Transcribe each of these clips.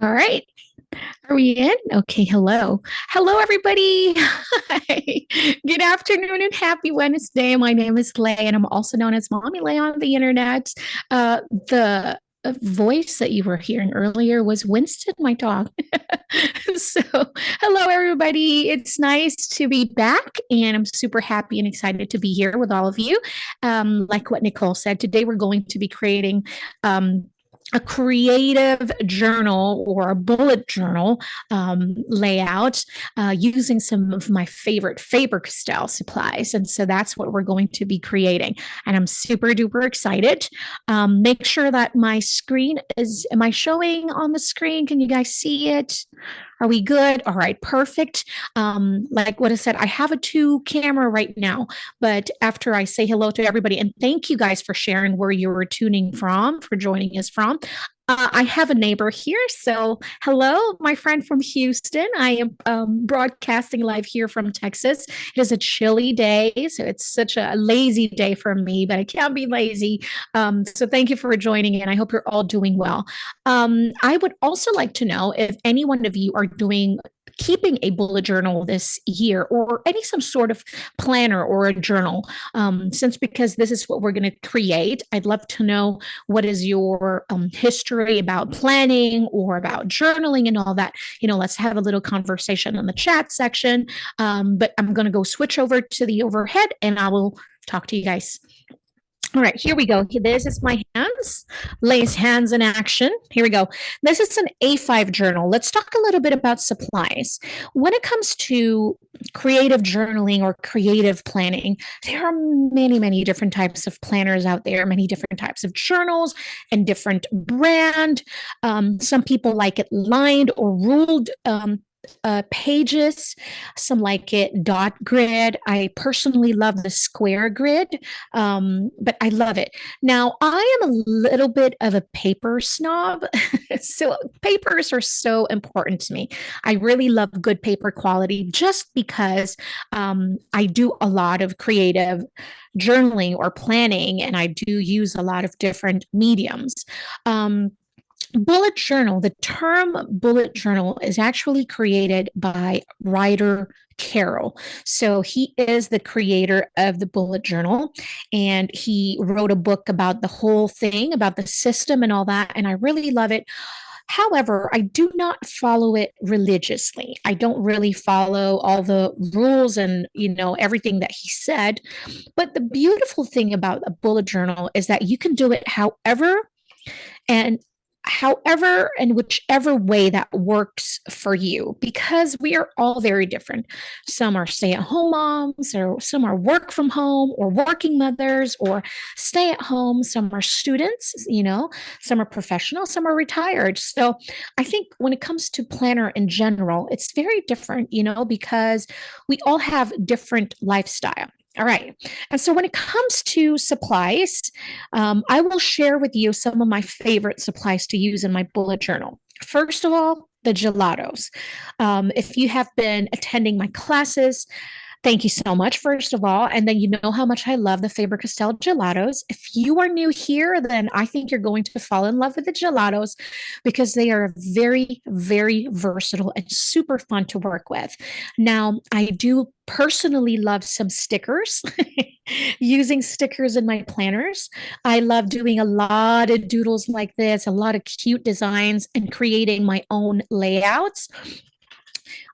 All right. Are we in? Okay. Hello. Hello, everybody. Hi. Good afternoon and happy Wednesday. My name is Lay, and I'm also known as Mommy Lay on the internet. The voice that you were hearing earlier was Winston, my dog. So, hello, everybody. It's nice to be back, and I'm super happy and excited to be here with all of you. Like what Nicole said, today we're going to be creating a creative journal or a bullet journal layout using some of my favorite Faber-Castell supplies. And so that's what we're going to be creating. And I'm super duper excited. Make sure that my screen am I showing on the screen? Can you guys see it? Are we good? All right, perfect. Like what I said, I have a two camera right now, but after I say hello to everybody, and thank you guys for sharing where you were tuning from, for joining us from. I have a neighbor here. So, hello, my friend from Houston. I am broadcasting live here from Texas. It is a chilly day. So, it's such a lazy day for me, but I can't be lazy. So, thank you for joining in. I hope you're all doing well. I would also like to know if any one of you are doing keeping a bullet journal this year or any some sort of planner or a journal since because this is what we're going to create. I'd love to know what is your history about planning or about journaling and all that. Let's have a little conversation in the chat section. But I'm going to go switch over to the overhead and I will talk to you guys. All right, here we go. This is my hands, Lay's hands in action. Here we go. This is an A5 journal. Let's talk a little bit about supplies. When it comes to creative journaling or creative planning, there are many, many different types of planners out there, many different types of journals and different brand. Some people like it lined or ruled pages. Some like it dot grid. I personally love the square grid, but I love it. Now, I am a little bit of a paper snob. So, papers are so important to me. I really love good paper quality just because I do a lot of creative journaling or planning, and I do use a lot of different mediums. Um, Bullet journal, the term bullet journal is actually created by writer Carroll. So he is the creator of the bullet journal and he wrote a book about the whole thing, about the system and all that. And I really love it. However, I do not follow it religiously. I don't really follow all the rules and, everything that he said. But the beautiful thing about a bullet journal is that you can do it and however and whichever way that works for you because we are all very different. Some are stay-at-home moms, or some are work from home or working mothers or stay at home. Some are students, some are professional, some are retired. So I think when it comes to planner in general, it's very different, because we all have different lifestyle. All right. And so when it comes to supplies, I will share with you some of my favorite supplies to use in my bullet journal. First of all, the gelatos. If you have been attending my classes, thank you so much, first of all. And then you know how much I love the Faber Castell gelatos. If you are new here, then I think you're going to fall in love with the gelatos because they are very, very versatile and super fun to work with. Now, I do personally love some stickers, using stickers in my planners. I love doing a lot of doodles like this, a lot of cute designs, and creating my own layouts.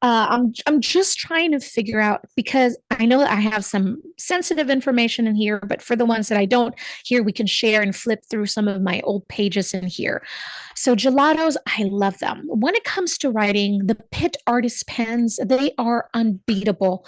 I'm just trying to figure out because I know that I have some sensitive information in here, but for the ones that I don't, here we can share and flip through some of my old pages in here. So gelatos, I love them. When it comes to writing, the Pitt Artist pens, they are unbeatable.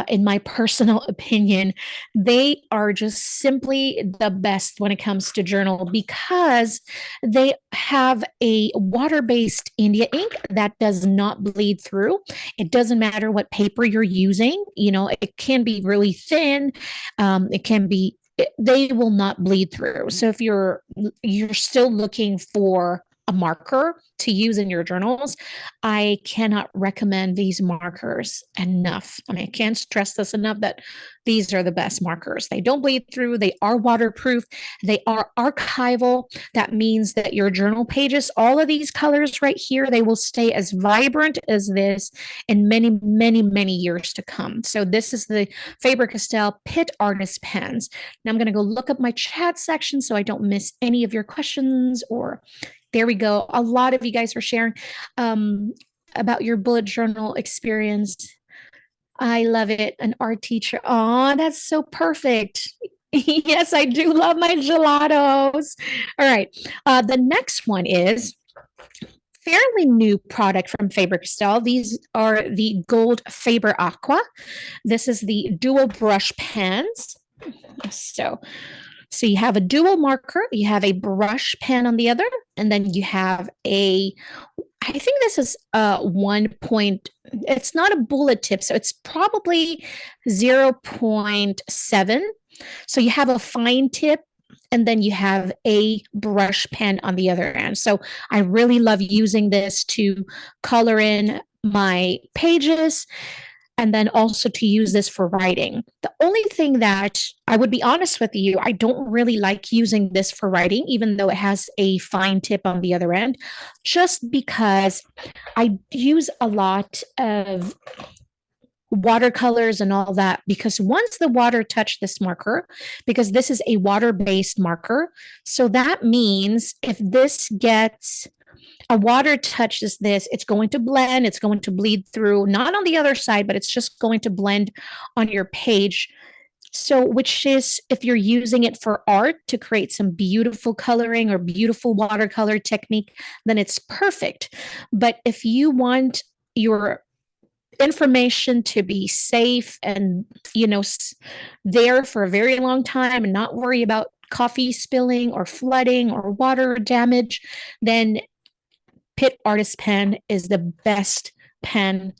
In my personal opinion, they are just simply the best when it comes to journal because they have a water-based India ink that does not bleed through. It doesn't matter what paper you're using. It can be really thin. It can be. They will not bleed through. So if you're still looking for a marker to use in your journals, I cannot recommend these markers enough. I mean, I can't stress this enough that these are the best markers. They don't bleed through, they are waterproof, they are archival. That means that your journal pages, all of these colors right here, they will stay as vibrant as this in many, many, many years to come. So this is the Faber-Castell Pitt Artist Pens. Now I'm going to go look up my chat section so I don't miss any of your questions. Or there we go. A lot of you guys are sharing about your bullet journal experience. I love it. An art teacher. Oh, that's so perfect. Yes, I do love my gelatos. All right. The next one is fairly new product from Faber-Castell. These are the Gold Faber Aqua. This is the dual brush pens. So you have a dual marker, you have a brush pen on the other, and then you have I think this is 1 point, it's not a bullet tip, so it's probably 0.7. So you have a fine tip, and then you have a brush pen on the other end. So I really love using this to color in my pages, and then also to use this for writing. The only thing that I would be honest with you, I don't really like using this for writing, even though it has a fine tip on the other end, just because I use a lot of watercolors and all that, because once the water touched this marker, because this is a water-based marker, so that means if this gets a water touches this, it's going to blend, it's going to bleed through, not on the other side, but it's just going to blend on your page. So, which is, if you're using it for art to create some beautiful coloring or beautiful watercolor technique, then it's perfect. But if you want your information to be safe and, there for a very long time and not worry about coffee spilling or flooding or water damage, then Pitt Artist Pen is the best pen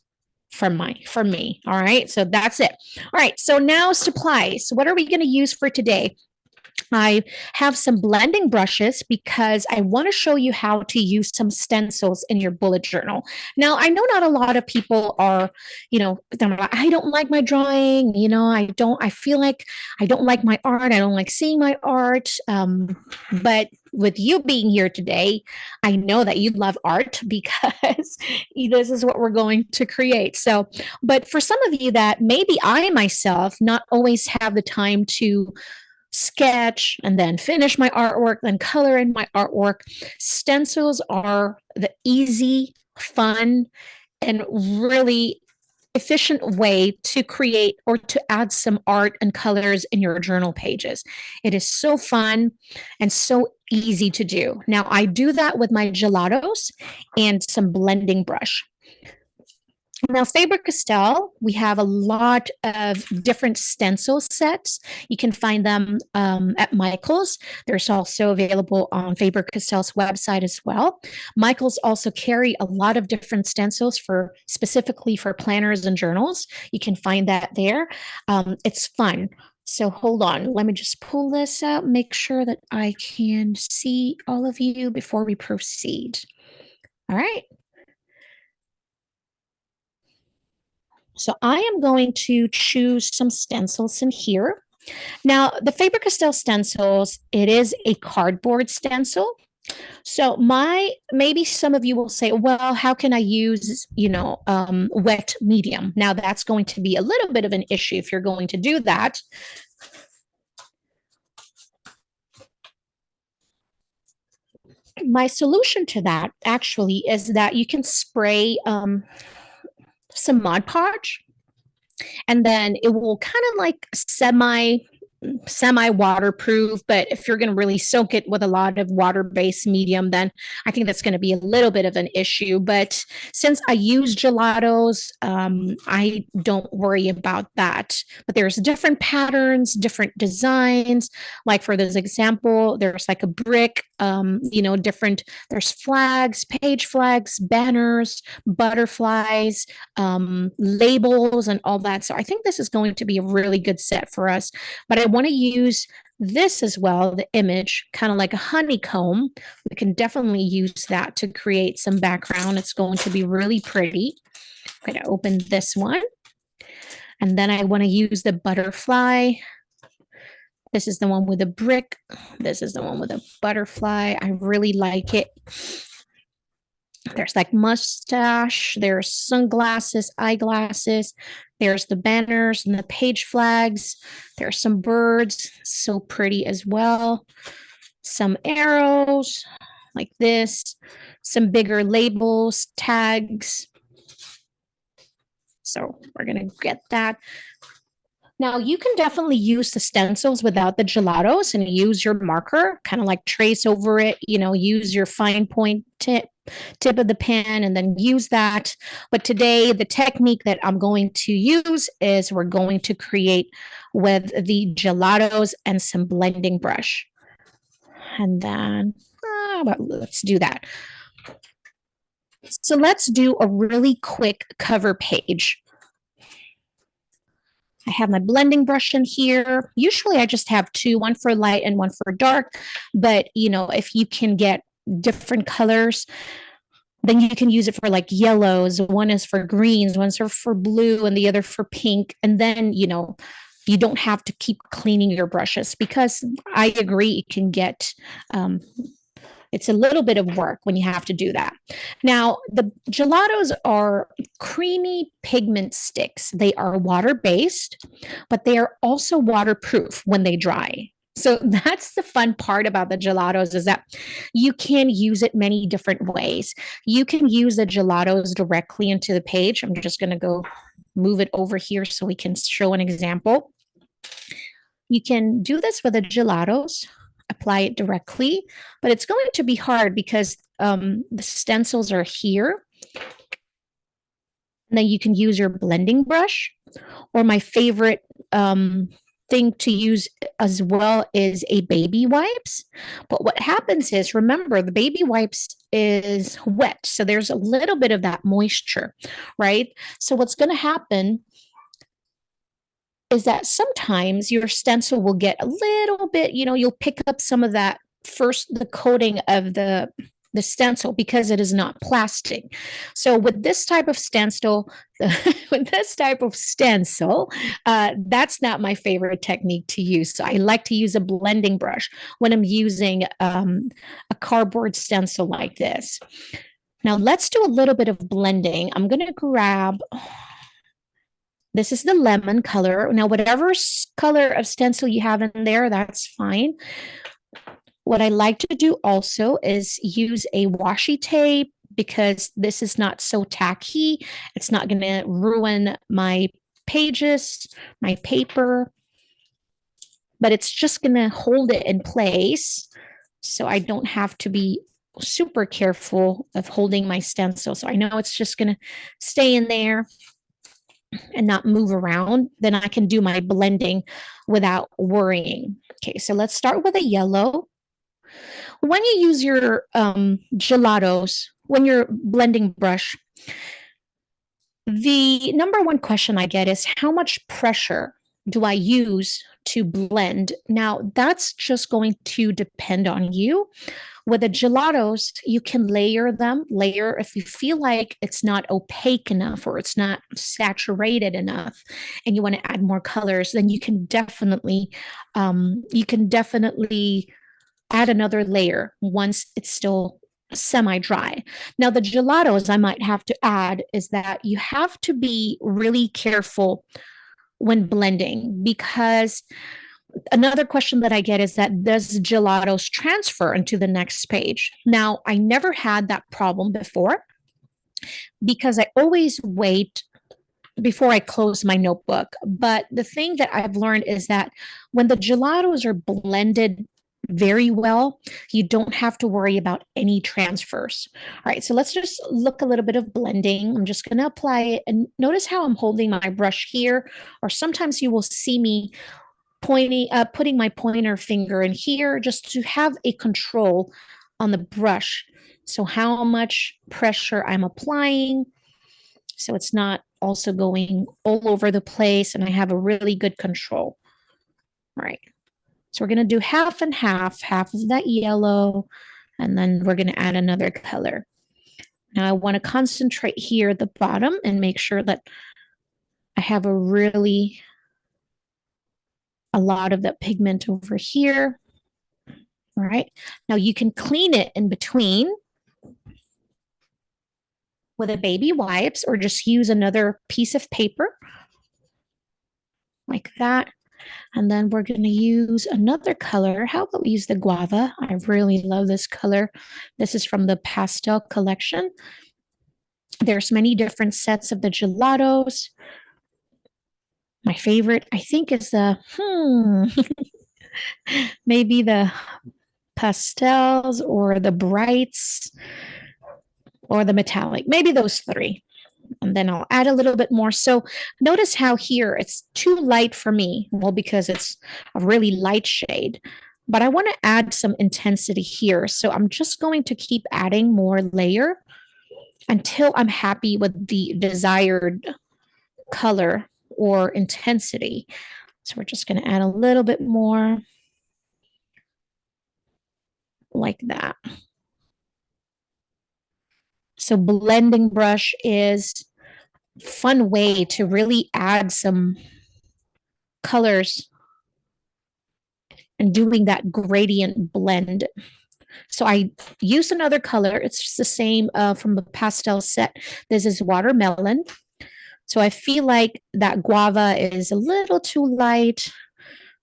for me. All right. So that's it. All right. So now supplies. What are we going to use for today? I have some blending brushes because I want to show you how to use some stencils in your bullet journal. Now, I know not a lot of people are, I don't like my drawing, I feel like I don't like my art. I don't like seeing my art. But with you being here today, I know that you love art because this is what we're going to create. So, but for some of you that maybe I myself not always have the time to sketch and then finish my artwork, then color in my artwork, stencils are the easy, fun, and really efficient way to create or to add some art and colors in your journal pages. It is so fun and so easy to do. Now, I do that with my gelatos and some blending brush. Now, Faber-Castell, we have a lot of different stencil sets. You can find them at Michael's. There's also available on Faber-Castell's website as well. Michael's also carry a lot of different stencils specifically for planners and journals. You can find that there. It's fun. So hold on, let me just pull this out, make sure that I can see all of you before we proceed. All right. So I am going to choose some stencils in here. Now, the Faber-Castell stencils, it is a cardboard stencil. So maybe some of you will say, well, how can I use, wet medium? Now, that's going to be a little bit of an issue if you're going to do that. My solution to that actually is that you can spray some Mod Podge, and then it will kind of like semi waterproof. But if you're going to really soak it with a lot of water-based medium, then I think that's going to be a little bit of an issue. But since I use gelatos, I don't worry about that. But there's different patterns, different designs. Like for this example, there's like a brick, there's flags, page flags, banners, butterflies, labels, and all that. So I think this is going to be a really good set for us. But I want to use This as well, the image, kind of like a honeycomb. We can definitely use that to create some background. It's going to be really pretty. I'm going to open this one. And then I want to use the butterfly. This is the one with a brick. This is the one with a butterfly. I really like it. There's like mustache, there's sunglasses, eyeglasses, there's the banners and the page flags. There's some birds, so pretty as well. Some arrows like this, some bigger labels, tags. So we're going to get that. Now you can definitely use the stencils without the gelatos and use your marker, kind of like trace over it, use your fine point tip of the pen and then use that. But today, the technique that I'm going to use is we're going to create with the gelatos and some blending brush. And then, let's do that. So let's do a really quick cover page. I have my blending brush in here. Usually I just have two, one for light and one for dark. But, if you can get different colors, then you can use it for like yellows. One is for greens, one's for blue, and the other for pink. And then, you don't have to keep cleaning your brushes because I agree it can get it's a little bit of work when you have to do that. Now, the gelatos are creamy pigment sticks. They are water-based, but they are also waterproof when they dry. So that's the fun part about the gelatos is that you can use it many different ways. You can use the gelatos directly into the page. I'm just going to go move it over here so we can show an example. You can do this with the gelatos, apply it directly, but it's going to be hard because the stencils are here. And then you can use your blending brush, or my favorite thing to use as well is a baby wipes. But what happens is, remember, the baby wipes is wet, so there's a little bit of that moisture, right? So what's going to happen is that sometimes your stencil will get a little bit, you'll pick up some of that first, the coating of the stencil because it is not plastic. So with this type of stencil, that's not my favorite technique to use. So I like to use a blending brush when I'm using a cardboard stencil like this. Now let's do a little bit of blending. I'm going to grab, this is the lemon color. Now, whatever color of stencil you have in there, that's fine. What I like to do also is use a washi tape because this is not so tacky. It's not going to ruin my pages, my paper, but it's just going to hold it in place so I don't have to be super careful of holding my stencil. So I know it's just going to stay in there and not move around. Then I can do my blending without worrying. Okay, so let's start with a yellow. When you use your gelatos, when you're blending brush, the number one question I get is how much pressure do I use to blend? Now, that's just going to depend on you. With the gelatos, you can layer them, if you feel like it's not opaque enough or it's not saturated enough and you want to add more colors, then you can definitely add another layer once it's still semi-dry. Now, the gelatos I might have to add is that you have to be really careful when blending because another question that I get is that does gelatos transfer into the next page? Now, I never had that problem before because I always wait before I close my notebook. But the thing that I've learned is that when the gelatos are blended very well, you don't have to worry about any transfers. All right, so let's just look a little bit of blending. I'm just going to apply it and notice how I'm holding my brush here, or sometimes you will see me putting my pointer finger in here just to have a control on the brush. So how much pressure I'm applying, so it's not also going all over the place and I have a really good control. All right. So we're going to do half and half of that yellow, and then we're going to add another color. Now I want to concentrate here at the bottom and make sure that I have a lot of that pigment over here. All right. Now you can clean it in between with a baby wipes or just use another piece of paper like that. And then we're going to use another color. How about we use the guava? I really love this color. This is from the pastel collection. There's many different sets of the gelatos. My favorite, I think, is the maybe the pastels or the brights or the metallic, maybe those three. And then I'll add a little bit more. So notice how here it's too light for me. Well, because it's a really light shade, but I want to add some intensity here. So I'm just going to keep adding more layer until I'm happy with the desired color or intensity. So we're just going to add a little bit more like that. So blending brush is a fun way to really add some colors and doing that gradient blend. So I use another color. It's just the same from the pastel set. This is watermelon. So I feel like that guava is a little too light.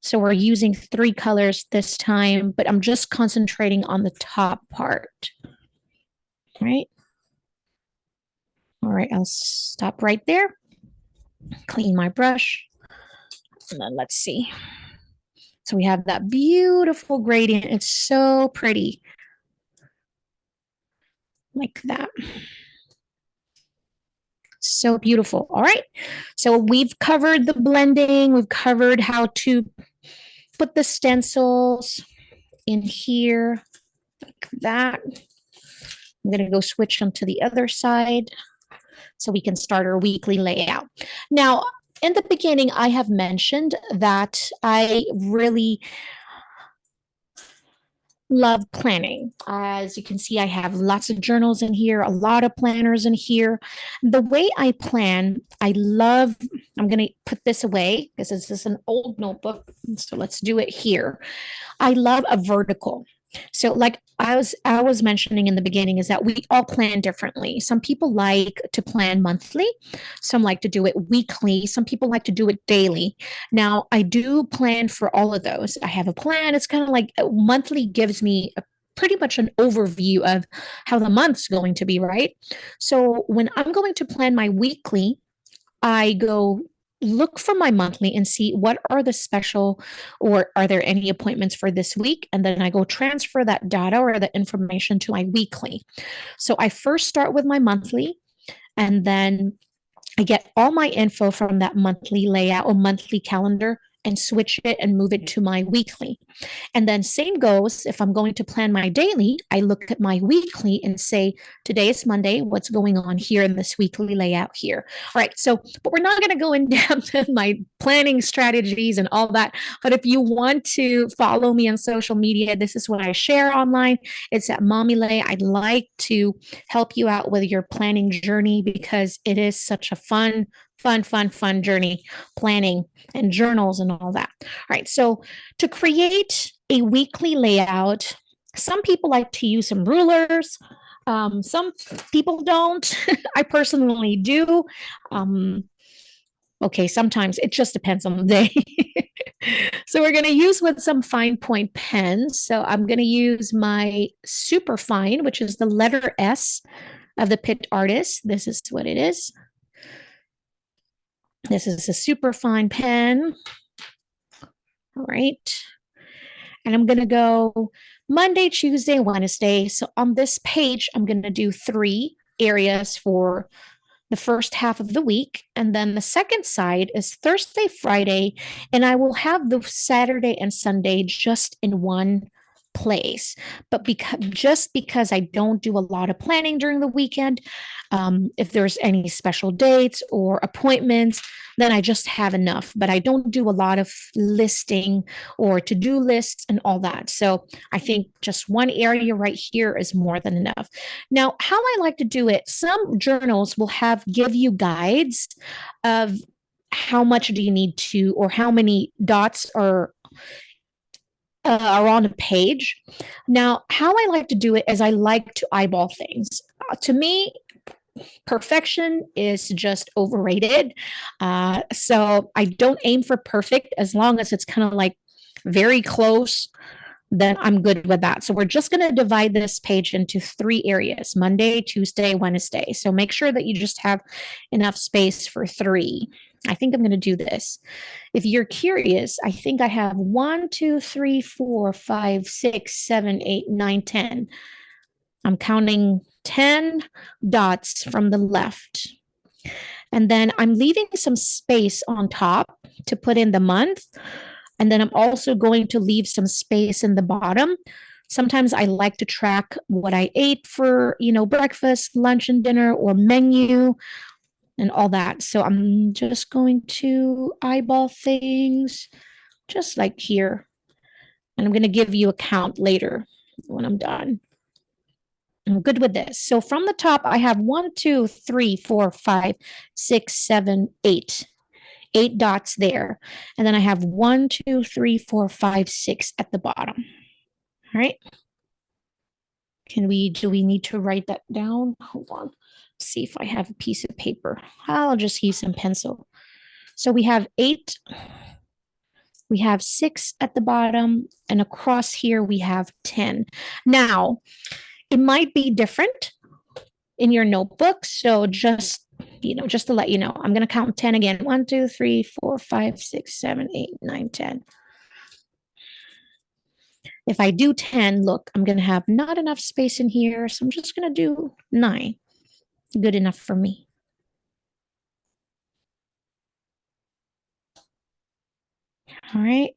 So we're using 3 colors this time, but I'm just concentrating on the top part. Right. All right, I'll stop right there. Clean my brush. And then let's see. So we have that beautiful gradient. It's so pretty. Like that. So beautiful. All right. So we've covered the blending. We've covered how to put the stencils in here like that. I'm going to go switch them to the other side so we can start our weekly layout. Now, in the beginning, I have mentioned that I really love planning. As you can see, I have lots of journals in here, a lot of planners in here. The way I plan, I'm going to put this away because this is an old notebook. So let's do it here. I love a vertical. So like I was mentioning in the beginning is that we all plan differently. Some people like to plan monthly. Some like to do it weekly. Some people like to do it daily. Now I do plan for all of those. I have a plan. It's kind of like monthly gives me pretty much an overview of how the month's going to be, right? So when I'm going to plan my weekly, I go look for my monthly and see what are the special or are there any appointments for this week, and then I go transfer that data or the information to my weekly. So I first start with my monthly, and then I get all my info from that monthly layout or monthly calendar and switch it and move it to my weekly. And then same goes if I'm going to plan my daily, I look at my weekly and say, today is Monday, what's going on here in this weekly layout here? All right. So, but we're not going to go in depth in my planning strategies and all that. But if you want to follow me on social media, this is what I share online. It's at Mommy Lay. I'd like to help you out with your planning journey because it is such a fun journey, planning and journals and all that. All right. So to create a weekly layout, some people like to use some rulers. Some people don't. I personally do. Okay, sometimes it just depends on the day. So we're going to use with some fine point pens. So I'm going to use my super fine, which is the letter S of the Pitt Artist. This is what it is. This is a super fine pen. All right. And I'm going to go Monday, Tuesday, Wednesday. So on this page, I'm going to do 3 areas for the first half of the week. And then the second side is Thursday, Friday. And I will have the Saturday and Sunday just in one place. But because I don't do a lot of planning during the weekend, if there's any special dates or appointments, then I just have enough. But I don't do a lot of listing or to do lists and all that. So I think just one area right here is more than enough. Now, how I like to do it, some journals will have give you guides of how much do you need to, or how many dots are on a page. Now, how I like to do it is I like to eyeball things. To me, perfection is just overrated. So I don't aim for perfect as long as it's kind of like very close, then I'm good with that. So we're just going to divide this page into three areas: Monday, Tuesday, Wednesday. So make sure that you just have enough space for three. I think I'm going to do this. If you're curious, I think I have 1, 2, 3, 4, 5, 6, 7, 8, 9, 10. I'm counting 10 dots from the left. And then I'm leaving some space on top to put in the month. And then I'm also going to leave some space in the bottom. Sometimes I like to track what I ate for, breakfast, lunch, and dinner, or menu and all that. So I'm just going to eyeball things just like here. And I'm going to give you a count later when I'm done. I'm good with this. So from the top, I have 1, 2, 3, 4, 5, 6, 7, 8. 8 dots there. And then I have 1, 2, 3, 4, 5, 6 at the bottom. All right. Do we need to write that down? Hold on. Let's see if I have a piece of paper. I'll just use some pencil. So we have 8. We have 6 at the bottom, and across here we have 10. Now, it might be different in your notebook. So just to let you know, I'm going to count 10 again. 1, 2, 3, 4, 5, 6, 7, 8, 9, 10. If I do 10, look, I'm going to have not enough space in here. So I'm just going to do 9. Good enough for me. All right.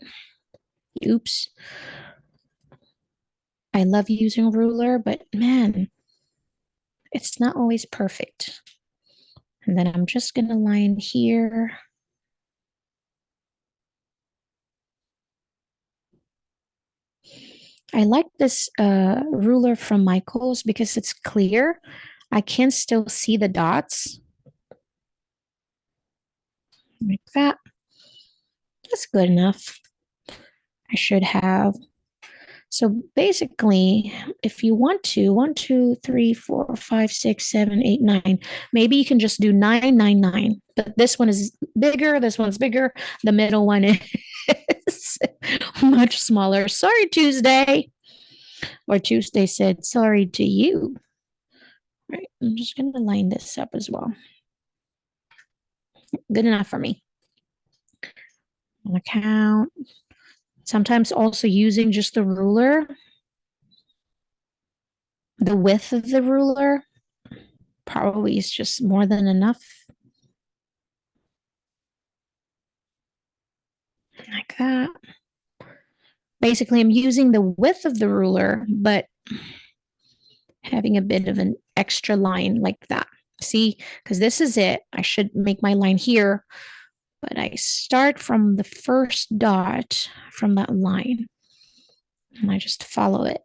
Oops. I love using a ruler, but man, it's not always perfect. And then I'm just going to line here. I like this ruler from Michael's because it's clear. I can still see the dots. Like that. That's good enough. I should have. So basically, if you want to, 1, 2, 3, 4, 5, 6, 7, 8, 9, maybe you can just do 9, 9, 9. But this one is bigger. This one's bigger. The middle one is much smaller. Sorry, Tuesday. Or Tuesday said, sorry to you. All right, I'm just going to line this up as well. Good enough for me. I'm going to count. Sometimes also using just the ruler, the width of the ruler probably is just more than enough. Like that. Basically, I'm using the width of the ruler, but having a bit of an extra line like that. See, because this is it. I should make my line here, but I start from the first dot from that line, and I just follow it.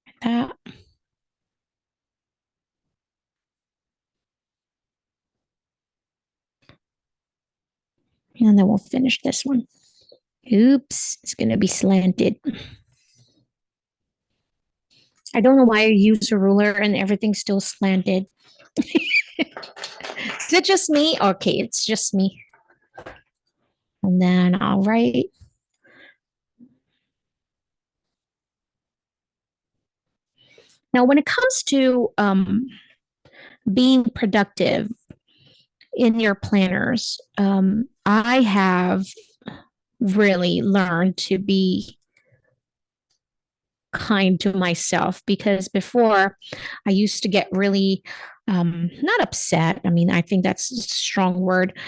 Like that. And then we'll finish this one. Oops, it's going to be slanted. I don't know why I use a ruler and everything's still slanted. Is it just me? Okay, it's just me. And then I'll write. Now, when it comes to being productive in your planners, I have really learned to be kind to myself, because before I used to get really not upset. I mean, I think that's a strong word.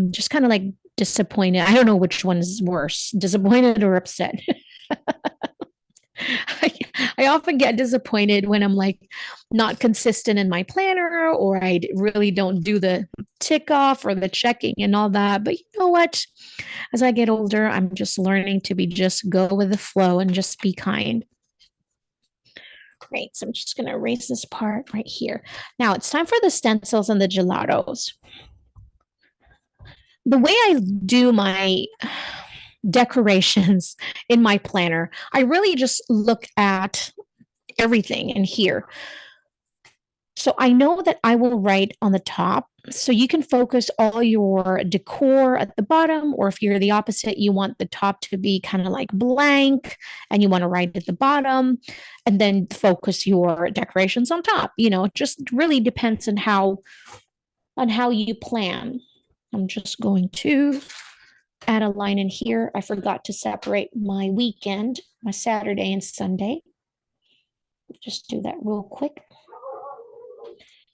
Just kind of like disappointed. I don't know which one is worse, disappointed or upset. I, I often get disappointed when I'm like not consistent in my planner, or I really don't do the tick off or the checking and all that. But you know what? As I get older, I'm just learning to be just go with the flow and just be kind. Great. So I'm just going to erase this part right here. Now it's time for the stencils and the gelatos. The way I do my decorations in my planner, I really just look at everything in here. So I know that I will write on the top. So you can focus all your decor at the bottom, or if you're the opposite, you want the top to be kind of like blank and you want to write at the bottom and then focus your decorations on top. It just really depends on how you plan. I'm just going to add a line in here. I forgot to separate my weekend, my Saturday and Sunday. Just do that real quick.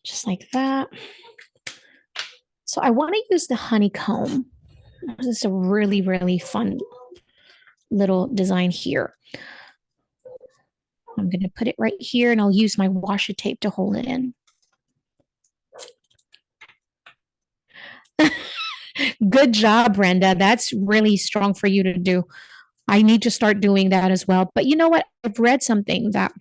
Just like that. So I want to use the honeycomb. This is a really, really fun little design here. I'm going to put it right here and I'll use my washi tape to hold it in. Good job, Brenda. That's really strong for you to do. I need to start doing that as well. But you know what? I've read something that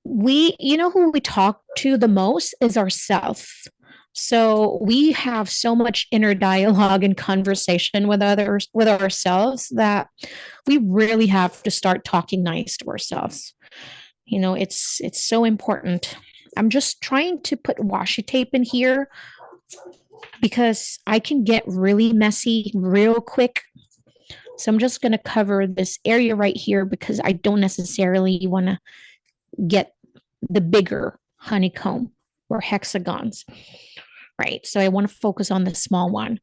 who we talk to the most is ourselves. So we have so much inner dialogue and conversation with others, with ourselves, that we really have to start talking nice to ourselves. It's so important. I'm just trying to put washi tape in here because I can get really messy real quick. So I'm just going to cover this area right here because I don't necessarily want to get the bigger honeycomb or hexagons. Right. So I want to focus on the small one.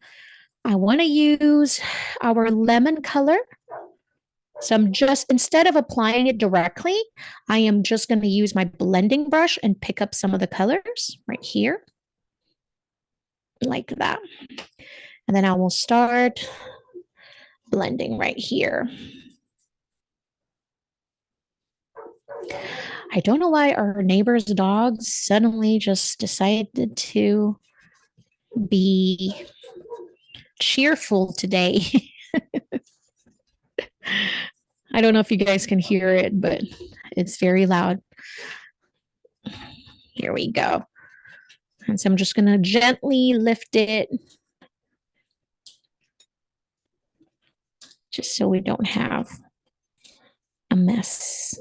I want to use our lemon color. So I'm just, instead of applying it directly, I am just going to use my blending brush and pick up some of the colors right here. Like that. And then I will start blending right here. I don't know why our neighbor's dogs suddenly just decided to be cheerful today. I don't know if you guys can hear it, but it's very loud. Here we go. And so I'm just going to gently lift it just so we don't have a mess.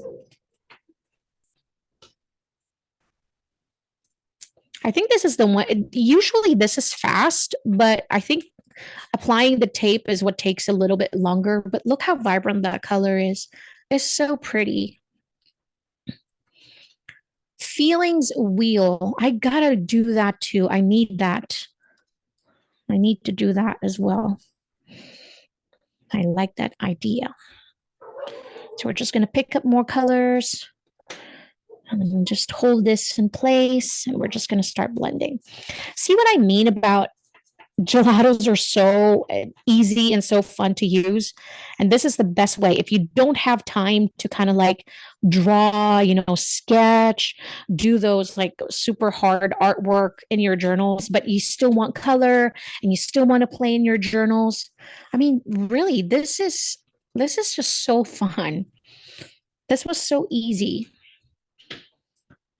I think this is the one. Usually this is fast, but I think applying the tape is what takes a little bit longer. But look how vibrant that color is. It's so pretty. Feelings wheel. I gotta do that too. I need that. I need to do that as well. I like that idea. So we're just going to pick up more colors and then just hold this in place. And we're just going to start blending. See what I mean about gelatos are so easy and so fun to use. And this is the best way. If you don't have time to kind of like draw, sketch, do those like super hard artwork in your journals, but you still want color and you still want to play in your journals. I mean, really, this is just so fun. This was so easy.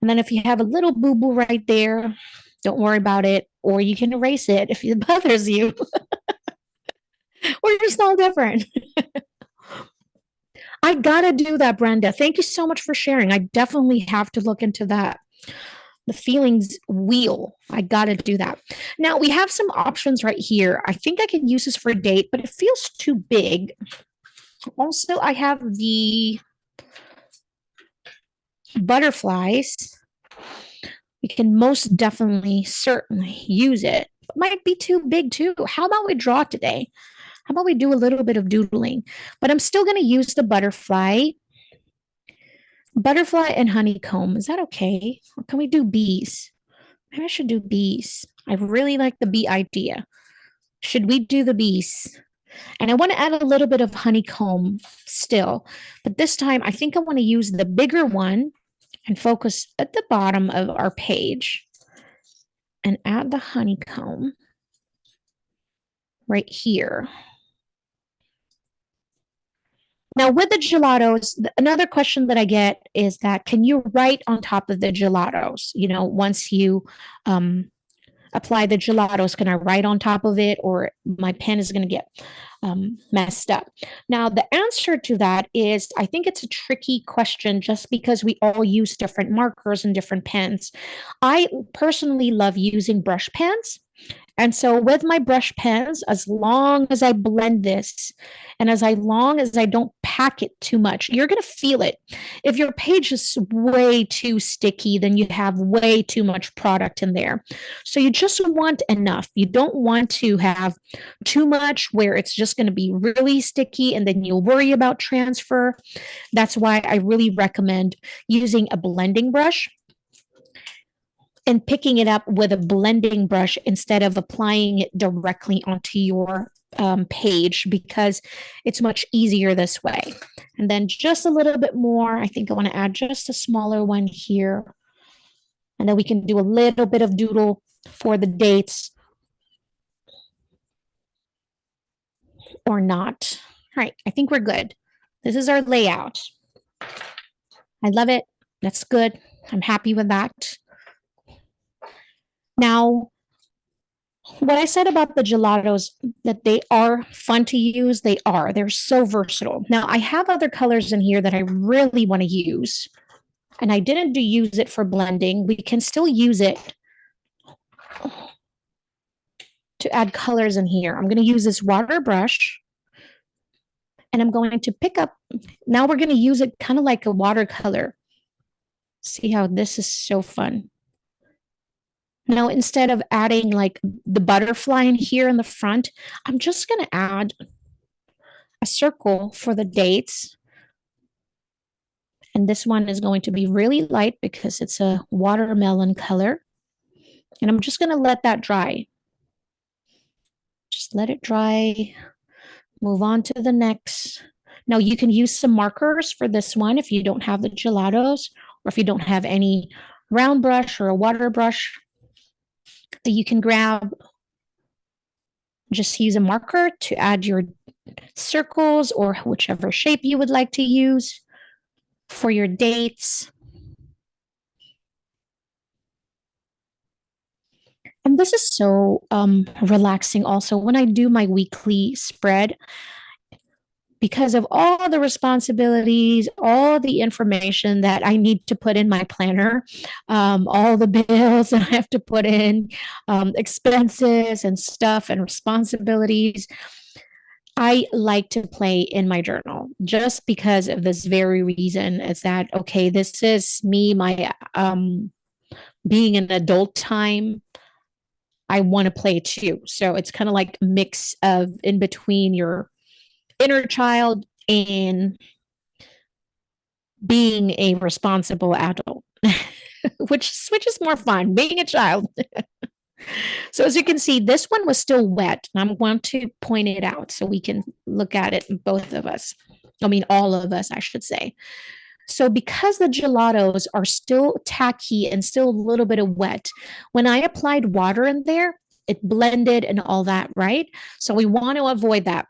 And then if you have a little boo-boo right there, don't worry about it, or you can erase it if it bothers you. We're just all different. I gotta do that, Brenda. Thank you so much for sharing. I definitely have to look into that. The feelings wheel. I gotta do that. Now we have some options right here. I think I can use this for a date, but it feels too big. Also, I have the butterflies. We can most definitely, certainly use it. It might be too big too. How about we draw today? How about we do a little bit of doodling? But I'm still going to use the butterfly. Butterfly and honeycomb. Is that okay? Or can we do bees? Maybe I should do bees. I really like the bee idea. Should we do the bees? And I want to add a little bit of honeycomb still, but this time I think I want to use the bigger one and focus at the bottom of our page and add the honeycomb right here. Now with the gelatos, another question that I get is that can you write on top of the gelatos? You know, once you apply the gelatos, can I write on top of it, or my pen is going to get messed up? Now, the answer to that is I think it's a tricky question just because we all use different markers and different pens. I personally love using brush pens. And so with my brush pens, as long as I blend this and as long as I don't pack it too much, you're going to feel it. If your page is way too sticky, then you have way too much product in there. So you just want enough. You don't want to have too much where it's just going to be really sticky and then you'll worry about transfer. That's why I really recommend using a blending brush and picking it up with a blending brush instead of applying it directly onto your page, because it's much easier this way. And then just a little bit more. I think I want to add just a smaller one here. And then we can do a little bit of doodle for the dates or not. All right, I think we're good. This is our layout. I love it. That's good. I'm happy with that. Now, what I said about the gelatos, that they are fun to use, they are. They're so versatile. Now, I have other colors in here that I really want to use, and I didn't use it for blending. We can still use it to add colors in here. I'm going to use this water brush, and I'm going to pick up, now we're going to use it kind of like a watercolor. See how this is so fun. Now, instead of adding like the butterfly in here in the front, I'm just going to add a circle for the dates. And this one is going to be really light because it's a watermelon color. And I'm just going to let that dry. Just let it dry. Move on to the next. Now, you can use some markers for this one if you don't have the gelatos, or if you don't have any round brush or a water brush that you can grab. Just use a marker to add your circles or whichever shape you would like to use for your dates. And this is so relaxing also when I do my weekly spread, because of all the responsibilities, all the information that I need to put in my planner, all the bills that I have to put in, expenses and stuff and responsibilities. I like to play in my journal just because of this very reason. Is that okay? This is me, my being an adult time. I want to play too. So it's kind of like a mix of in between your inner child and being a responsible adult, which is more fun, being a child. So as you can see, this one was still wet. And I'm going to point it out so we can look at it, both of us. I mean, all of us, I should say. So because the gelatos are still tacky and still a little bit of wet, when I applied water in there, it blended and all that, right? So we want to avoid that.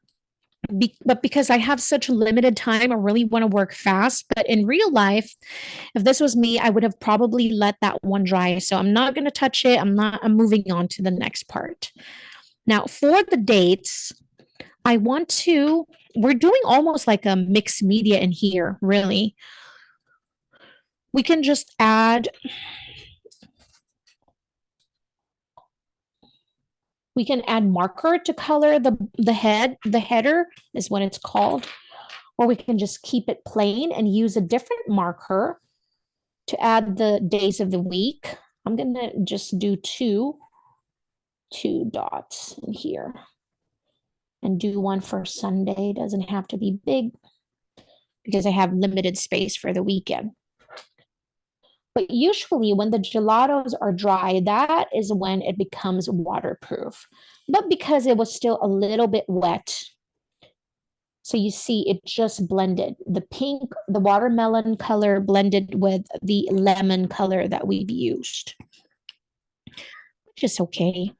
But because I have such limited time, I really want to work fast. But in real life, if this was me, I would have probably let that one dry. So I'm not going to touch it. I'm moving on to the next part. Now, for the dates, we're doing almost like a mixed media in here, really. We can just add, we can add marker to color the header is what it's called, or we can just keep it plain and use a different marker to add the days of the week. I'm gonna just do two dots in here and do one for Sunday. Doesn't have to be big because I have limited space for the weekend. But usually when the gelatos are dry, that is when it becomes waterproof. But because it was still a little bit wet, so you see it just blended. The pink, the watermelon color blended with the lemon color that we've used, which is okay.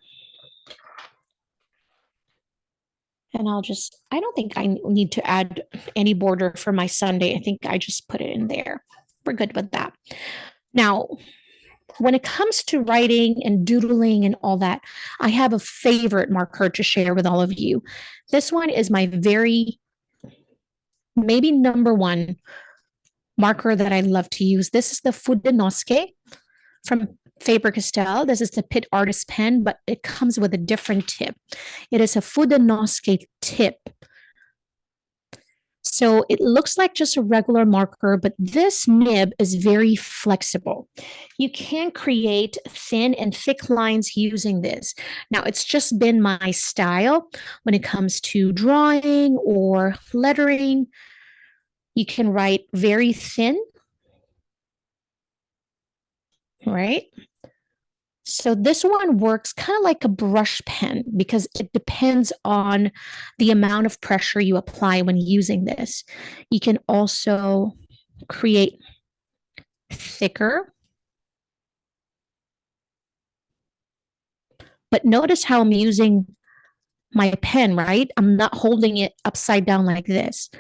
And I don't think I need to add any border for my Sunday. I think I just put it in there. We're good with that. Now, when it comes to writing and doodling and all that, I have a favorite marker to share with all of you. This one is my very, maybe number one marker that I love to use. This is the Fudenosuke from Faber-Castell. This is the Pit Artist pen, but it comes with a different tip. It is a Fudenosuke tip. So it looks like just a regular marker, but this nib is very flexible. You can create thin and thick lines using this. Now, it's just been my style when it comes to drawing or lettering. You can write very thin, right? So this one works kind of like a brush pen because it depends on the amount of pressure you apply when using this. You can also create thicker. But notice how I'm using my pen, right? I'm not holding it upside down like this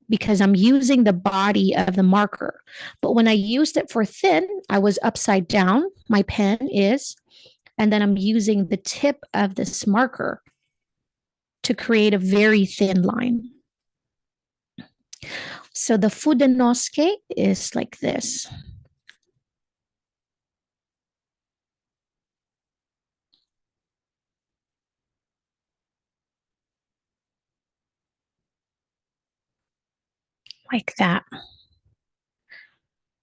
because I'm using the body of the marker. But when I used it for thin, I was upside down. My pen is, and then I'm using the tip of this marker to create a very thin line. So the Fudenosuke is like this. Like that.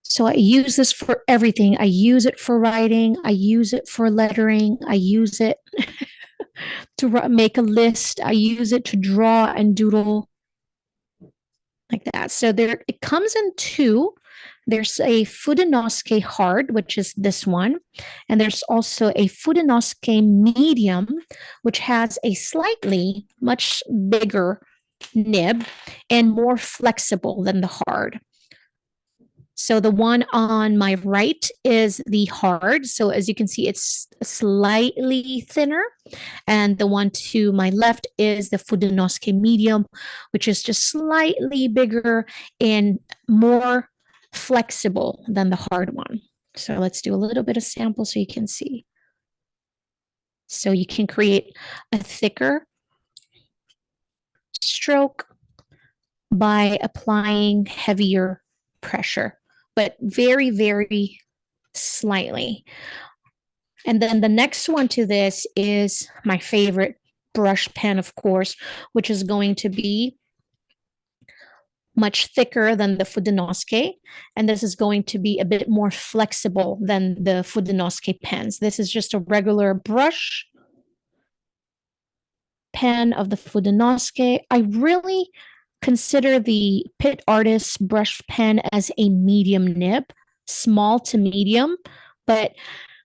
So I use this for everything. I use it for writing. I use it for lettering. I use it to make a list. I use it to draw and doodle like that. So there, it comes in two. There's a Fudenosuke hard, which is this one. And there's also a Fudenosuke medium, which has a slightly much bigger nib and more flexible than the hard. So the one on my right is the hard. So as you can see, it's slightly thinner. And the one to my left is the Fudenosuke medium, which is just slightly bigger and more flexible than the hard one. So let's do a little bit of sample so you can see. So you can create a thicker stroke by applying heavier pressure, but very, very slightly. And then the next one to this is my favorite brush pen, of course, which is going to be much thicker than the Fudenosuke. And this is going to be a bit more flexible than the Fudenosuke pens. This is just a regular brush pen of the Fudenosuke. I really consider the Pit Artist brush pen as a medium nib, small to medium. But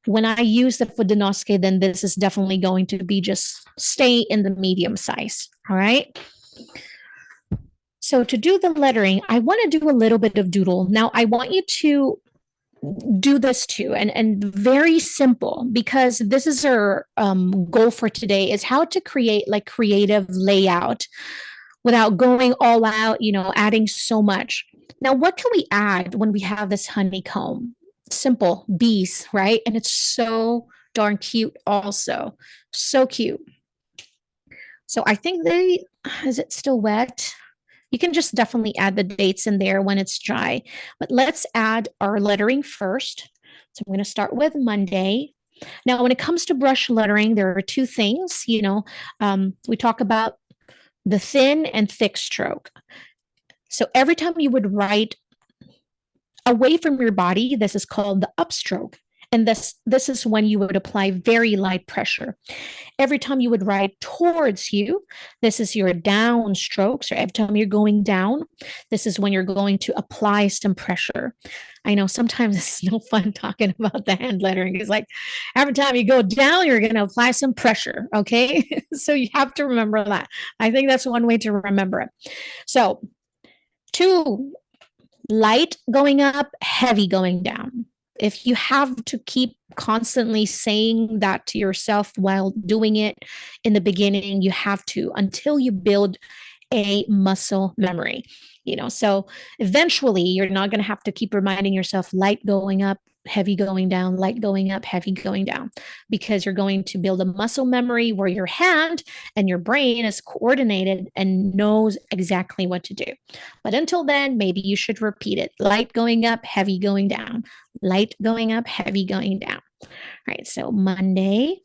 when I use the Fudenosuke, then this is definitely going to be just stay in the medium size. All right. So to do the lettering, I want to do a little bit of doodle. Now I want you to do this too, and very simple, because this is our goal for today, is how to create like creative layout without going all out, adding so much. Now, what can we add when we have this honeycomb? Simple, bees, right? And it's so darn cute also. So cute. So I think is it still wet? You can just definitely add the dates in there when it's dry. But let's add our lettering first. So I'm going to start with Monday. Now, when it comes to brush lettering, there are two things. We talk about the thin and thick stroke. So every time you would write away from your body, this is called the upstroke. And this is when you would apply very light pressure. Every time you would write towards you, this is your down strokes, or every time you're going down, this is when you're going to apply some pressure. I know sometimes it's no fun talking about the hand lettering. It's like every time you go down, you're going to apply some pressure. Okay. So you have to remember that. I think that's one way to remember it. So, two, light going up, heavy going down. If you have to keep constantly saying that to yourself while doing it in the beginning, you have to until you build a muscle memory. So eventually you're not going to have to keep reminding yourself light going up, heavy going down, light going up, heavy going down, because you're going to build a muscle memory where your hand and your brain is coordinated and knows exactly what to do. But until then, maybe you should repeat it: light going up, heavy going down, light going up, heavy going down. All right, so Monday,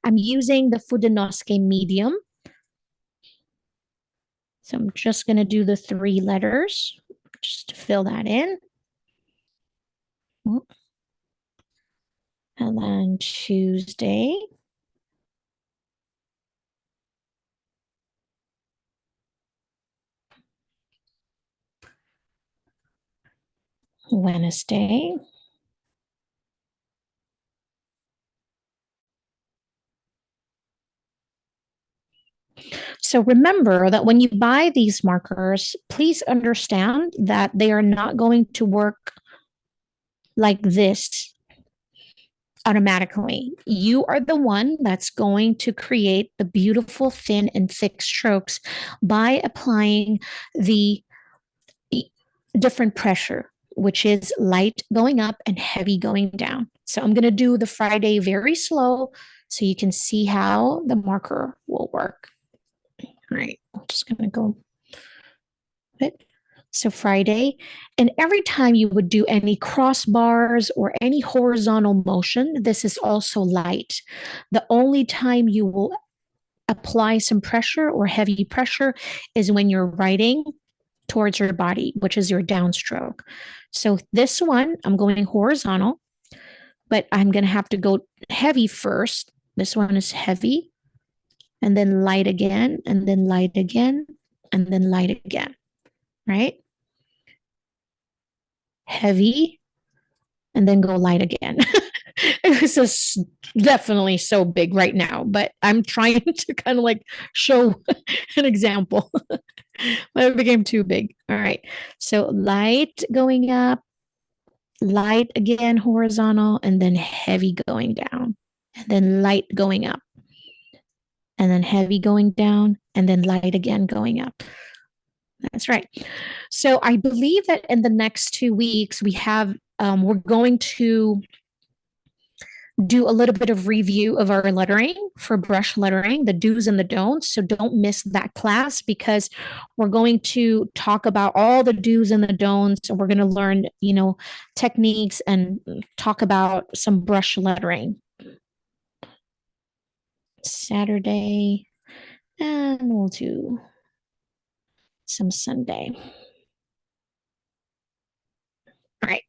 I'm using the Fudenosuke medium. So I'm just going to do the 3 letters just to fill that in. And then Tuesday, Wednesday, so remember that when you buy these markers, please understand that they are not going to work like this automatically. You are the one that's going to create the beautiful thin and thick strokes by applying the different pressure, which is light going up and heavy going down. So I'm going to do the Friday very slow so you can see how the marker will work. All right, I'm just going to go it. So Friday, and every time you would do any crossbars or any horizontal motion, this is also light. The only time you will apply some pressure or heavy pressure is when you're writing towards your body, which is your downstroke. So this one, I'm going horizontal, but I'm going to have to go heavy first. This one is heavy, and then light again, and then light again, and then light again, right? Heavy, and then go light again. This is definitely so big right now, but I'm trying to kind of like show an example. But it became too big. All right. So light going up, light again horizontal, and then heavy going down, and then light going up, and then heavy going down, and then light again going up. That's right. So I believe that in the next 2 weeks we're going to do a little bit of review of our lettering for brush lettering, the do's and the don'ts. So don't miss that class, because we're going to talk about all the do's and the don'ts, and we're going to learn, techniques and talk about some brush lettering. Saturday, and we'll do some Sunday. All right.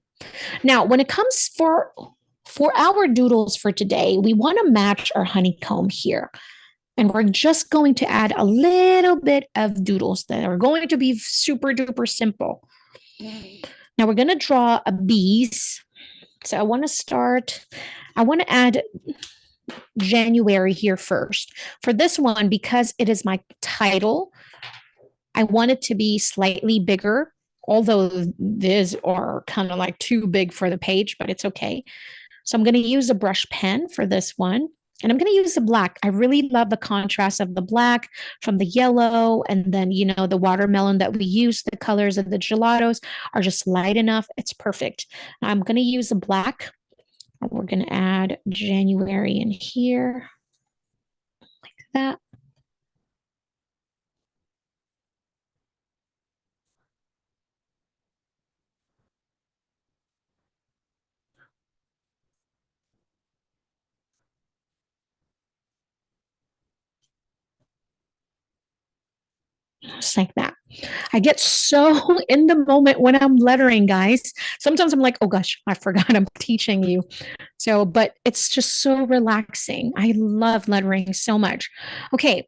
Now, when it comes for our doodles for today, we want to match our honeycomb here. And we're just going to add a little bit of doodles that are going to be super duper simple. Now we're going to draw a bees. So I want to add January here first. For this one, because it is my title, I want it to be slightly bigger, although these are kind of like too big for the page, but it's okay. So I'm going to use a brush pen for this one. And I'm going to use the black. I really love the contrast of the black from the yellow. And then, the watermelon that we use, the colors of the gelatos are just light enough. It's perfect. I'm going to use the black. We're going to add January in here like that. Just like that. I get so in the moment when I'm lettering, guys. Sometimes I'm like, oh gosh, I forgot I'm teaching you. So, but it's just so relaxing. I love lettering so much. Okay.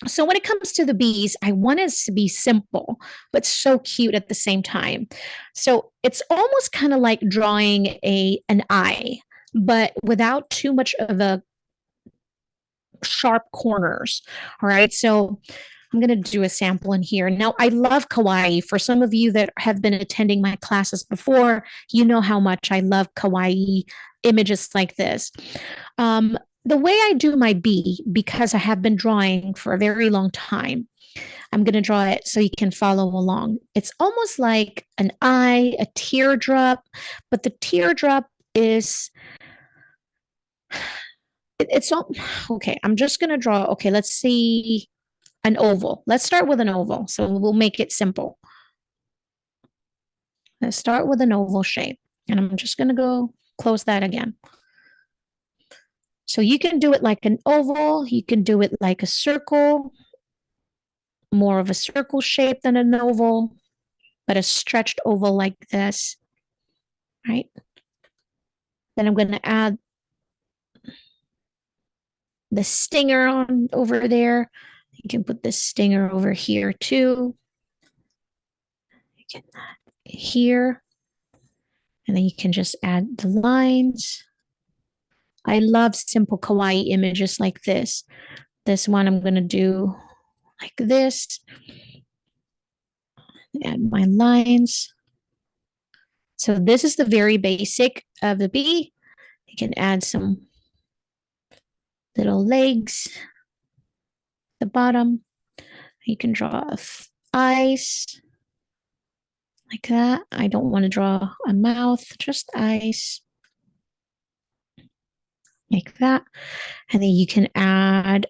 So when it comes to the bees, I want it to be simple, but so cute at the same time. So it's almost kind of like drawing an eye, but without too much of a sharp corners. All right. So I'm going to do a sample in here. Now, I love kawaii. For some of you that have been attending my classes before, you know how much I love kawaii images like this. The way I do my bee, because I have been drawing for a very long time, I'm going to draw it so you can follow along. It's almost like an eye, a teardrop, but the teardrop is it's not okay. I'm just going to draw. Okay, let's see an oval. Let's start with an oval. So we'll make it simple. Let's start with an oval shape. And I'm just going to go close that again. So you can do it like an oval. You can do it like a circle, more of a circle shape than an oval, but a stretched oval like this, right? Then I'm going to add the stinger on over there. You can put the stinger over here too. You can add here. And then you can just add the lines. I love simple kawaii images like this. This one I'm going to do like this. Add my lines. So this is the very basic of the bee. You can add some little legs at the bottom. You can draw eyes like that. I don't want to draw a mouth, just eyes like that. And then you can add,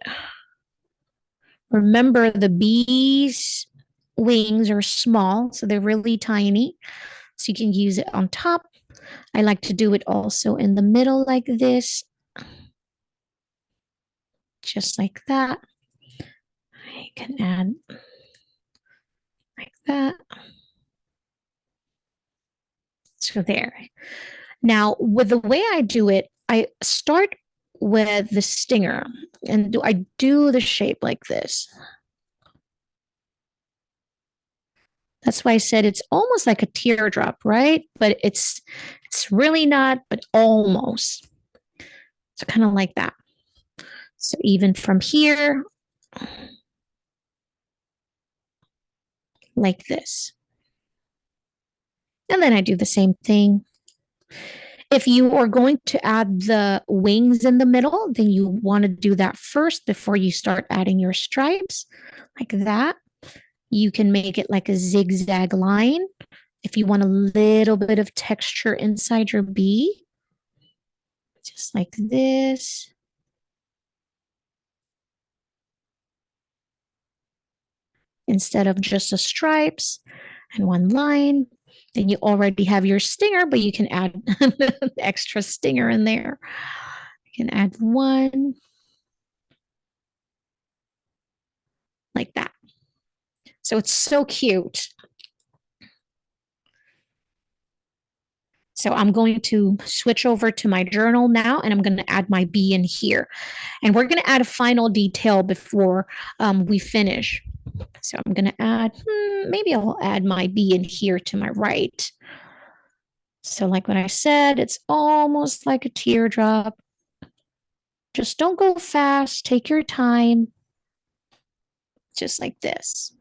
remember the bees' wings are small, so they're really tiny. So you can use it on top. I like to do it also in the middle like this, just like that. I can add like that. So there. Now, with the way I do it, I start with the stinger and I do the shape like this. That's why I said it's almost like a teardrop, right? But it's really not, but almost. So kind of like that. So even from here, like this. And then I do the same thing. If you are going to add the wings in the middle, then you want to do that first before you start adding your stripes, like that. You can make it like a zigzag line. If you want a little bit of texture inside your bee, just like this. Instead of just the stripes and one line, then you already have your stinger, but you can add extra stinger in there. You can add one like that. So it's so cute. So I'm going to switch over to my journal now, and I'm going to add my bee in here. And we're going to add a final detail before we finish. So I'm going to add, maybe I'll add my bee in here to my right. So like what I said, it's almost like a teardrop. Just don't go fast. Take your time. Just like this.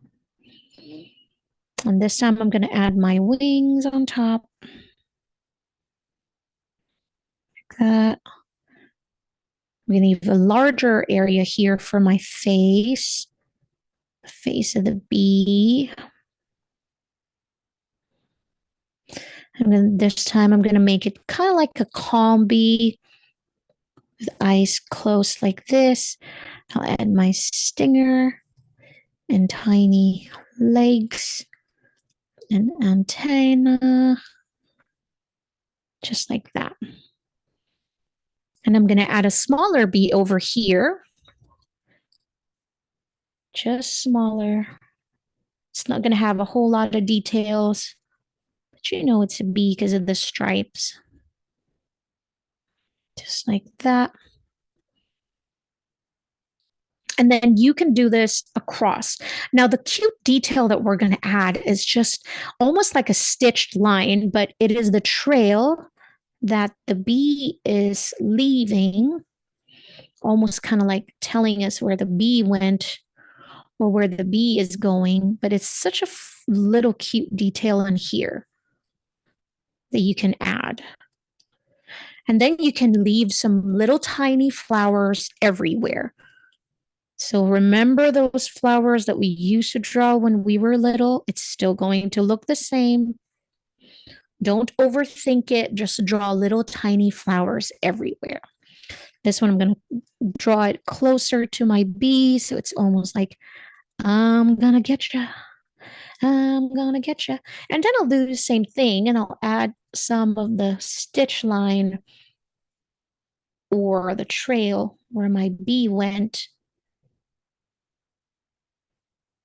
And this time I'm going to add my wings on top. Like that. I'm going to leave a larger area here for my face. The face of the bee. This time I'm going to make it kind of like a calm bee with eyes closed like this. I'll add my stinger and tiny legs and antenna, just like that. And I'm going to add a smaller bee over here, just smaller, It's not going to have a whole lot of details, but you know it's a bee because of the stripes. Just like that. And then you can do this across. Now, the cute detail that we're going to add is just almost like a stitched line, but it is the trail that the bee is leaving, almost kind of like telling us where the bee went or where the bee is going. But it's such a little cute detail in here that you can add. And then you can leave some little tiny flowers everywhere. So remember those flowers that we used to draw when we were little? It's still going to look the same. Don't overthink it. Just draw little tiny flowers everywhere. This one, I'm going to draw it closer to my bee. So it's almost like, I'm going to get you. I'm going to get you. And then I'll do the same thing and I'll add some of the stitch line or the trail where my bee went.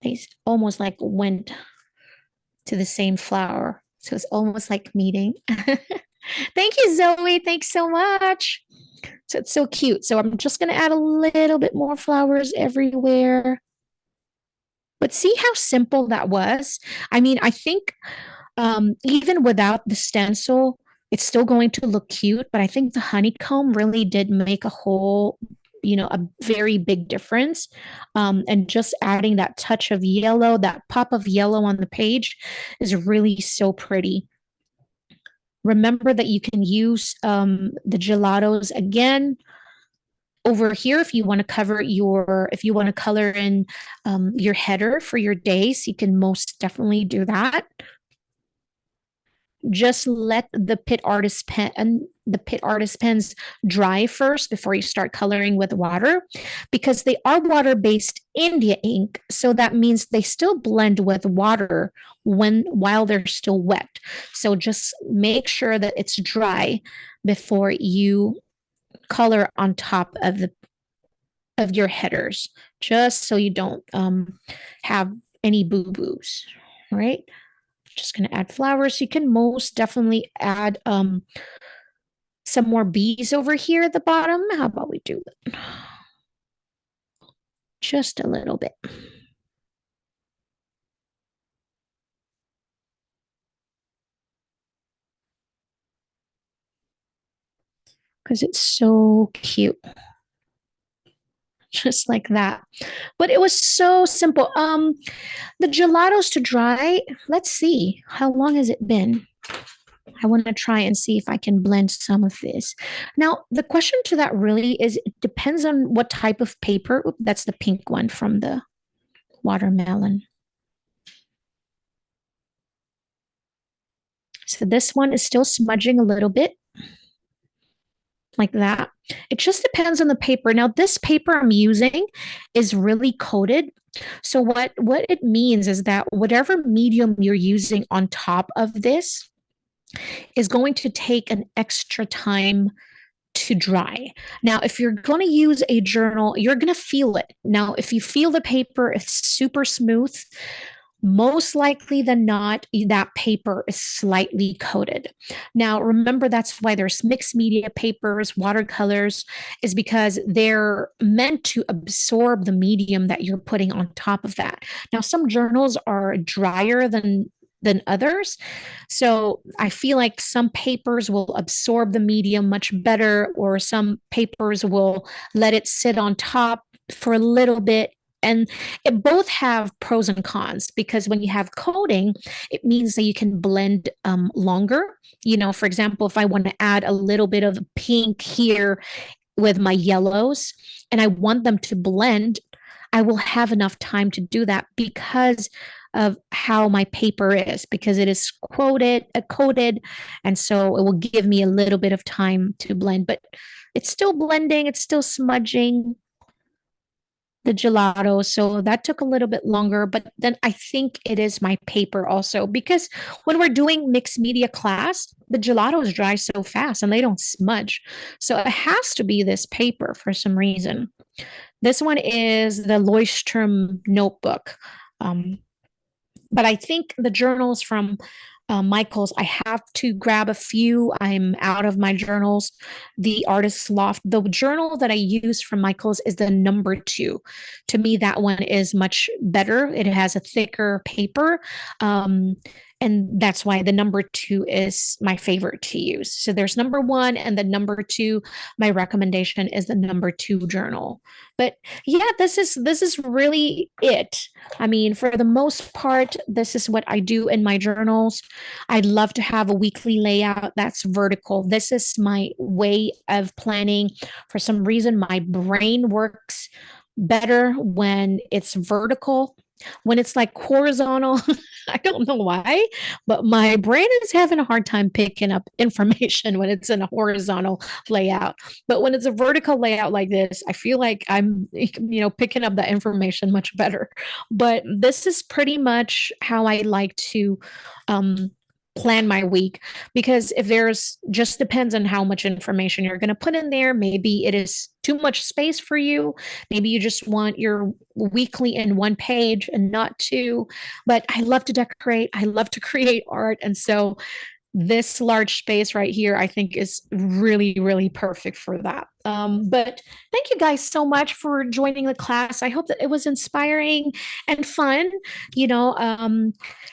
They almost like went to the same flower. So it's almost like meeting. Thank you, Zoe. Thanks so much. So it's so cute. So I'm just going to add a little bit more flowers everywhere. But see how simple that was? I mean, I think even without the stencil, it's still going to look cute. But I think the honeycomb really did make a whole, a very big difference. And just adding that touch of yellow, that pop of yellow on the page is really so pretty. Remember that you can use the gelatos again over here if you want to if you want to color in your header for your days, you can most definitely do that. Just let the Pitt Artist pens dry first before you start coloring with water, because they are water-based India ink, so that means they still blend with water while they're still wet. So just make sure that it's dry before you color on top of your headers, just so you don't have any boo-boos, right? Just going to add flowers. You can most definitely add some more bees over here at the bottom. How about we do it? Just a little bit. Because it's so cute. Just like that. But it was so simple. The gelatos to dry, let's see. How long has it been? I want to try and see if I can blend some of this. Now, the question to that really is, it depends on what type of paper. Oop, that's the pink one from the watermelon. So this one is still smudging a little bit like that. It just depends on the paper. Now, this paper I'm using is really coated. So what it means is that whatever medium you're using on top of this is going to take an extra time to dry. Now, if you're going to use a journal, you're going to feel it. Now, if you feel the paper is super smooth, most likely than not, that paper is slightly coated. Now, remember, that's why there's mixed media papers, watercolors, is because they're meant to absorb the medium that you're putting on top of that. Now, some journals are drier than others. So I feel like some papers will absorb the medium much better, or some papers will let it sit on top for a little bit. And it both have pros and cons, because when you have coating, it means that you can blend longer. For example, if I want to add a little bit of pink here with my yellows and I want them to blend, I will have enough time to do that because of how my paper is, because it is coated, and so it will give me a little bit of time to blend. But it's still blending, it's still smudging the gelato. So that took a little bit longer, but then I think it is my paper also, because when we're doing mixed media class, the gelatos dry so fast and they don't smudge. So it has to be this paper for some reason. This one is the Leuchtturm notebook. But I think the journals from Michael's, I have to grab a few. I'm out of my journals. The Artist's Loft, the journal that I use from Michael's is the number two. To me, that one is much better. It has a thicker paper. Um, and that's why the number two is my favorite to use. So there's number one, and the number two, my recommendation is the number two journal. But yeah, this is really it. I mean, for the most part, this is what I do in my journals. I'd love to have a weekly layout that's vertical. This is my way of planning. For some reason, my brain works better when it's vertical. When it's like horizontal, I don't know why, but my brain is having a hard time picking up information when it's in a horizontal layout. But when it's a vertical layout like this, I feel like I'm, picking up the information much better. But this is pretty much how I like to um, plan my week, because if there's just depends on how much information you're going to put in there. Maybe it is too much space for you. Maybe you just want your weekly in one page and not two. But I love to decorate, I love to create art, and so this large space right here, I think, is really, really perfect for that. But thank you guys so much for joining the class. I hope that it was inspiring and fun. You know,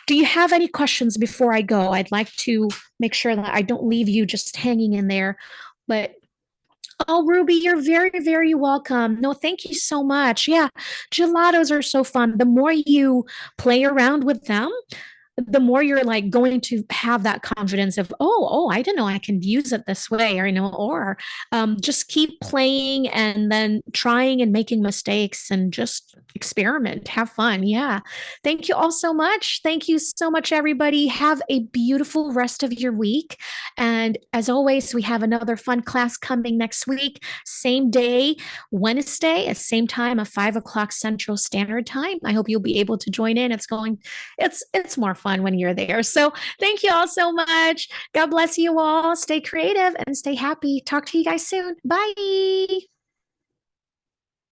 do you have any questions before I go? I'd like to make sure that I don't leave you just hanging in there. But oh, Ruby, you're very, very welcome. No, thank you so much. Yeah, gelatos are so fun. The more you play around with them, the more you're like going to have that confidence of, I didn't know I can use it this way, or just keep playing and then trying and making mistakes and just experiment, have fun. Yeah, thank you all so much. Thank you so much, everybody. Have a beautiful rest of your week, and as always, we have another fun class coming next week, same day, Wednesday at same time at 5 o'clock Central Standard Time. I hope you'll be able to join in. It's more fun when you're there. So thank you all so much. God bless you all. Stay creative and stay happy. Talk to you guys soon. Bye.